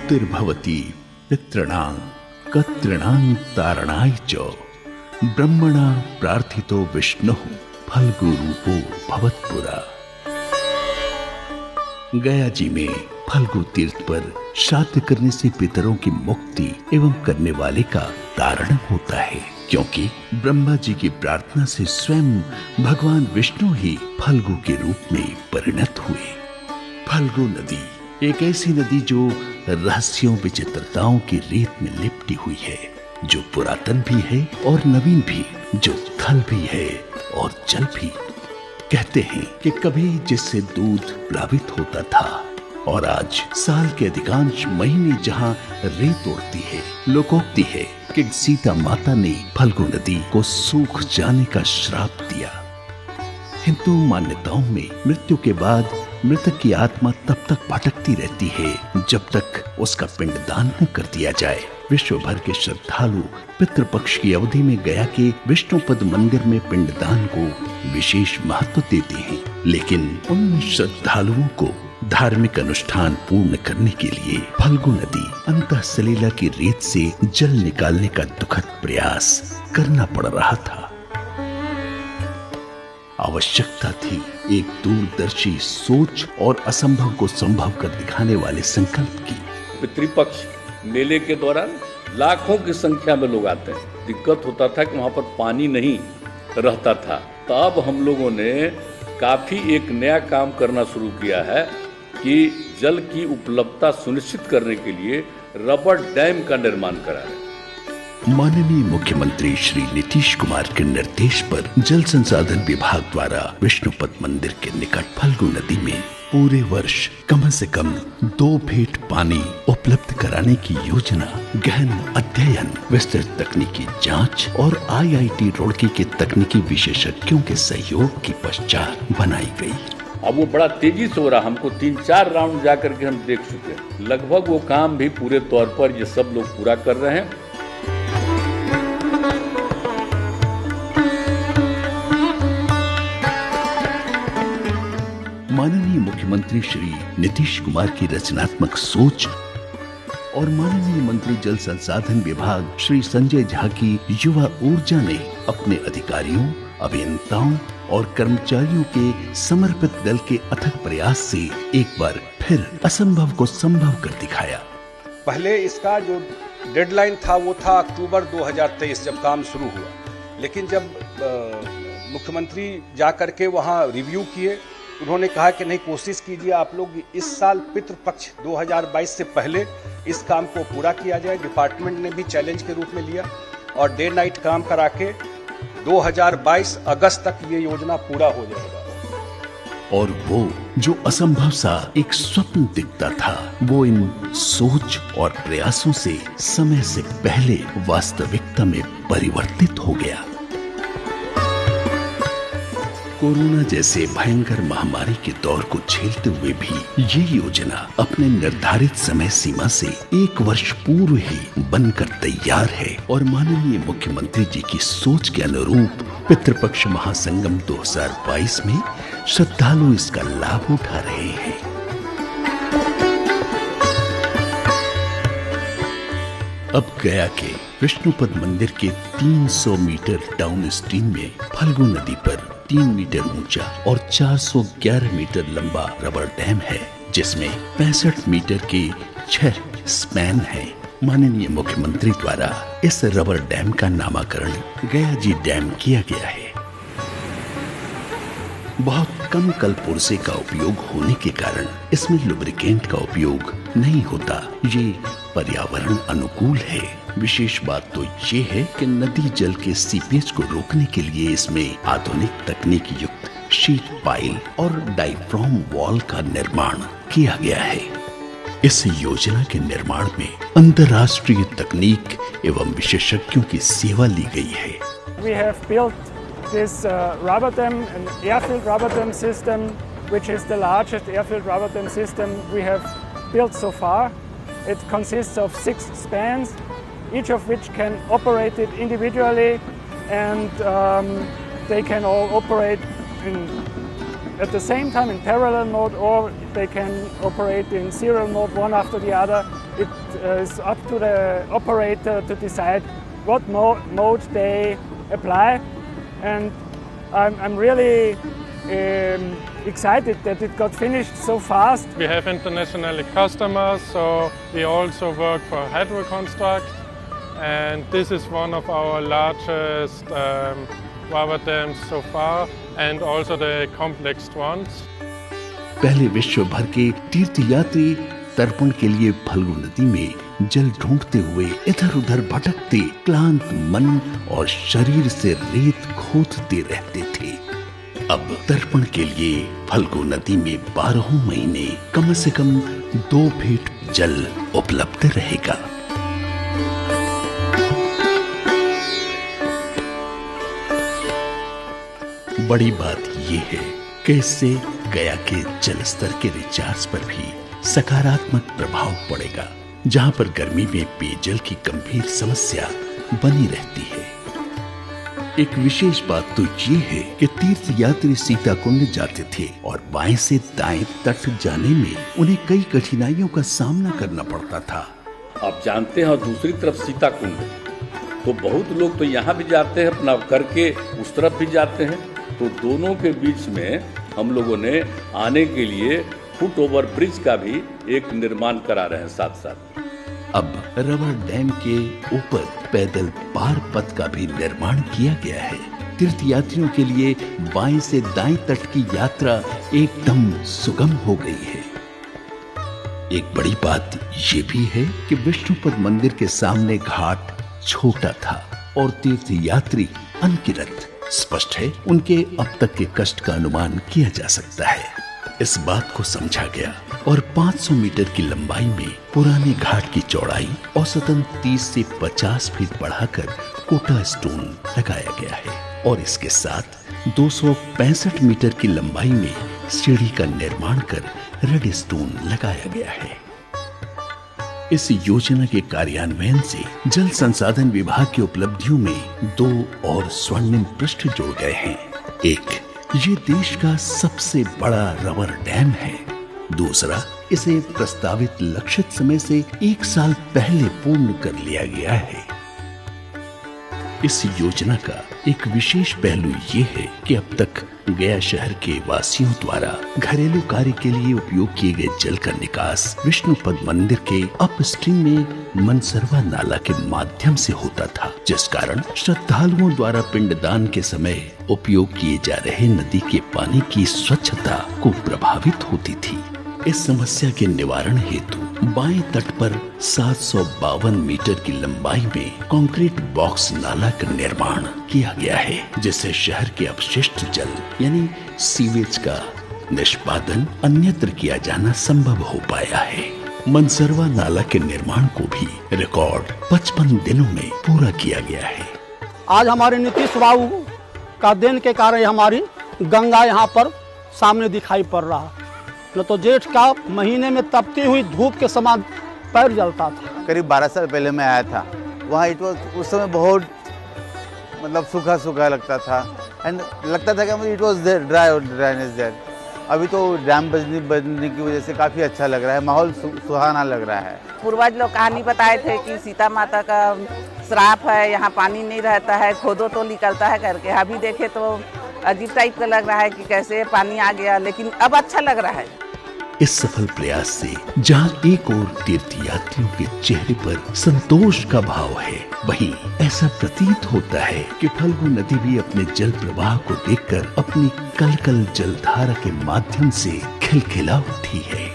मुक्तिर्भवति पितॄणां कतॄणां तारणाय च ब्रह्मणा प्रार्थितो विष्णुः फल्गु रूपो भवत्पुरा। गया जी में फल्गु तीर्थ पर श्राद्ध करने से पितरों की मुक्ति एवं करने वाले का तारण होता है, क्योंकि ब्रह्मा जी की प्रार्थना से स्वयं भगवान विष्णु ही फल्गु के रूप में परिणत हुए। फल्गु नदी एक ऐसी नदी जो रहस्यों विचित्रताओं की रेत में लिपटी हुई है, जो पुरातन भी है और नवीन भी, जो थल भी है और जल भी। कहते हैं कि कभी जिससे दूध प्लावित होता था और आज साल के अधिकांश महीने जहां रेत उड़ती है, लोकोक्ति है कि सीता माता ने फल्गु नदी को सूख जाने का श्राप दिया। हिंदू मान्यताओं में मृत्यु के बाद मृतक की आत्मा तब तक भटकती रहती है जब तक उसका पिंडदान न कर दिया जाए। विश्व भर के श्रद्धालु पितृपक्ष की अवधि में गया के विष्णुपद मंदिर में पिंडदान को विशेष महत्व देते हैं, लेकिन उन श्रद्धालुओं को धार्मिक अनुष्ठान पूर्ण करने के लिए फल्गु नदी अंतः सलीला की रेत से जल निकालने का दुखद प्रयास करना पड़ रहा था। आवश्यकता थी एक दूरदर्शी सोच और असंभव को संभव कर दिखाने वाले संकल्प की। पितृपक्ष मेले के दौरान लाखों की संख्या में लोग आते हैं। दिक्कत होता था कि वहाँ पर पानी नहीं रहता था। तब हम लोगों ने काफी एक नया काम करना शुरू किया है कि जल की उपलब्धता सुनिश्चित करने के लिए रबर डैम का निर्माण करा है। माननीय मुख्यमंत्री श्री नीतीश कुमार के निर्देश पर जल संसाधन विभाग द्वारा विष्णुपद मंदिर के निकट फल्गु नदी में पूरे वर्ष कम से कम 2 फीट पानी उपलब्ध कराने की योजना गहन अध्ययन, विस्तृत तकनीकी जांच और IIT रुड़की के तकनीकी विशेषज्ञों के सहयोग के पश्चात बनाई गई। अब वो बड़ा तेजी से हो रहा। हमको 3-4 राउंड जाकर के हम देख चुके हैं। लगभग वो काम भी पूरे तौर पर ये सब लोग पूरा कर रहे हैं। माननीय मुख्यमंत्री श्री नीतीश कुमार की रचनात्मक सोच और माननीय मंत्री जल संसाधन विभाग श्री संजय झा की युवा ऊर्जा ने अपने अधिकारियों, अभियंताओं और कर्मचारियों के समर्पित दल के अथक प्रयास से एक बार फिर असंभव को संभव कर दिखाया। पहले इसका जो डेडलाइन था वो था अक्टूबर 2023 जब काम शुरू हुआ, लेकिन जब मुख्यमंत्री जाकर के वहाँ रिव्यू किए, उन्होंने कहा कि नहीं, कोशिश कीजिए आप लोग इस साल पितृपक्ष 2022 से पहले इस काम को पूरा किया जाए। डिपार्टमेंट ने भी चैलेंज के रूप में लिया और डे नाइट काम करा के 2022 अगस्त तक ये योजना पूरा हो जाएगा। और वो जो असंभव सा एक स्वप्न दिखता था, वो इन सोच और प्रयासों से समय से पहले वास्तविकता में परिवर्तित हो गया। कोरोना जैसे भयंकर महामारी के दौर को झेलते हुए भी ये योजना अपने निर्धारित समय सीमा से 1 वर्ष पूर्व ही बनकर तैयार है और माननीय मुख्यमंत्री जी की सोच के अनुरूप पितृपक्ष महासंगम 2022 में श्रद्धालु इसका लाभ उठा रहे हैं। अब गया के विष्णुपद मंदिर के 300 मीटर डाउन स्ट्रीम में फल्गु नदी पर 3 मीटर ऊंचा और 411 मीटर लंबा रबर डैम है, जिसमें 65 मीटर के 6 स्पैन है। माननीय मुख्यमंत्री द्वारा इस रबर डैम का नामकरण गया जी डैम किया गया है। बहुत कम कलपुर्जे का उपयोग होने के कारण इसमें लुब्रिकेंट का उपयोग नहीं होता। ये पर्यावरण अनुकूल है। विशेष बात तो ये है कि नदी जल के सीपेज को रोकने के लिए इसमें आधुनिक तकनीक युक्त शीट पाइल और डाइफ्राम वॉल का निर्माण किया गया है। इस योजना के निर्माण में अंतर्राष्ट्रीय तकनीक एवं विशेषज्ञों की सेवा ली गई है। We have built this rubber dam, an air-filled rubber dam system, which is the largest air-filled rubber dam system we have built so far. It consists of 6 spans, each of which can operate it individually, and they can all operate at the same time in parallel mode, or they can operate in serial mode one after the other. it is up to the operator to decide what mode they apply, and I'm really excited that it got finished so fast. We have international customers, so we also work for Hydroconstruct, and this is one of our largest rubber dams so far, and also the complexest ones. पहले विश्व भर के तीर्थयात्री तर्पण के लिए फल्गु नदी में जल ढूंढते हुए इधर उधर भटकते, क्लांत मन और शरीर से रेत खोदते रहते थे। अब तर्पण के लिए फल्गु नदी में 12 महीने कम से कम 2 फीट जल उपलब्ध रहेगा। बड़ी बात यह है कि इससे गया के जल स्तर के रिचार्ज पर भी सकारात्मक प्रभाव पड़ेगा, जहां पर गर्मी में पेयजल की गंभीर समस्या बनी रहती है। एक विशेष बात तो ये है कि तीर्थ यात्री सीताकुंड जाते थे और बाएं से दाएं तट जाने में उन्हें कई कठिनाइयों का सामना करना पड़ता था। आप जानते हैं, और दूसरी तरफ सीताकुंड, तो बहुत लोग तो यहाँ भी जाते हैं अपना करके, उस तरफ भी जाते हैं। तो दोनों के बीच में हम लोगों ने आने के लिए फुट ओवर ब्रिज का भी एक निर्माण करा रहे हैं साथ साथ। अब रबर डैम के ऊपर पैदल पार पथ का भी निर्माण किया गया है। तीर्थयात्रियों के लिए बाएं से दाएं तट की यात्रा एकदम सुगम हो गई है। एक बड़ी बात ये भी है कि विष्णुपद मंदिर के सामने घाट छोटा था और तीर्थयात्री अनगिनत। स्पष्ट है, उनके अब तक के कष्ट का अनुमान किया जा सकता है। इस बात को समझा गया और 500 मीटर की लंबाई में पुराने घाट की चौड़ाई औसतन 30 से 50 फीट बढ़ाकर कोटा स्टोन लगाया गया है और इसके साथ 265 मीटर की लंबाई में सीढ़ी का निर्माण कर रेड स्टोन लगाया गया है। इस योजना के कार्यान्वयन से जल संसाधन विभाग की उपलब्धियों में 2 और स्वर्णिम पृष्ठ जोड़ गए हैं। एक, ये देश का सबसे बड़ा रबर डैम है। दूसरा, इसे प्रस्तावित लक्षित समय से 1 साल पहले पूर्ण कर लिया गया है। इस योजना का एक विशेष पहलू ये है कि अब तक गया शहर के वासियों द्वारा घरेलू कार्य के लिए उपयोग किए गए जल का निकास विष्णुपद मंदिर के अपस्ट्रीम में मनसरवा नाला के माध्यम से होता था, जिस कारण श्रद्धालुओं द्वारा पिंडदान के समय उपयोग किए जा रहे नदी के पानी की स्वच्छता को प्रभावित होती थी। इस समस्या के निवारण हेतु बाएं तट पर 752 मीटर की लंबाई में कंक्रीट बॉक्स नाला का निर्माण किया गया है, जिससे शहर के अपशिष्ट जल यानी सीवेज का निष्पादन अन्यत्र किया जाना संभव हो पाया है। मनसरवा नाला के निर्माण को भी रिकॉर्ड 55 दिनों में पूरा किया गया है। आज हमारे नीतीश बाबू का देन के कारण हमारी गंगा यहाँ पर सामने दिखाई पड़ रहा है। न तो जेठ का महीने में तपती हुई धूप के समान पैर जलता था। करीब 12 साल पहले मैं आया था वहाँ। उस समय बहुत मतलब सूखा सूखा लगता था एंड लगता था कि इट वॉज ड्राइनेस देयर। अभी तो डैम बजने की वजह से काफ़ी अच्छा लग रहा है, माहौल सुहाना लग रहा है। पूर्वज लोग कहानी बताए थे कि सीता माता का श्राप है, यहाँ पानी नहीं रहता है, खोदो तो निकलता है करके। अभी देखे तो अजीब टाइप का लग रहा है कि कैसे पानी आ गया, लेकिन अब अच्छा लग रहा है। इस सफल प्रयास से जहां एक और तीर्थयात्रियों के चेहरे पर संतोष का भाव है, वहीं ऐसा प्रतीत होता है कि फल्गु नदी भी अपने जल प्रवाह को देखकर अपनी कलकल जलधारा के माध्यम से खिलखिला उठी है।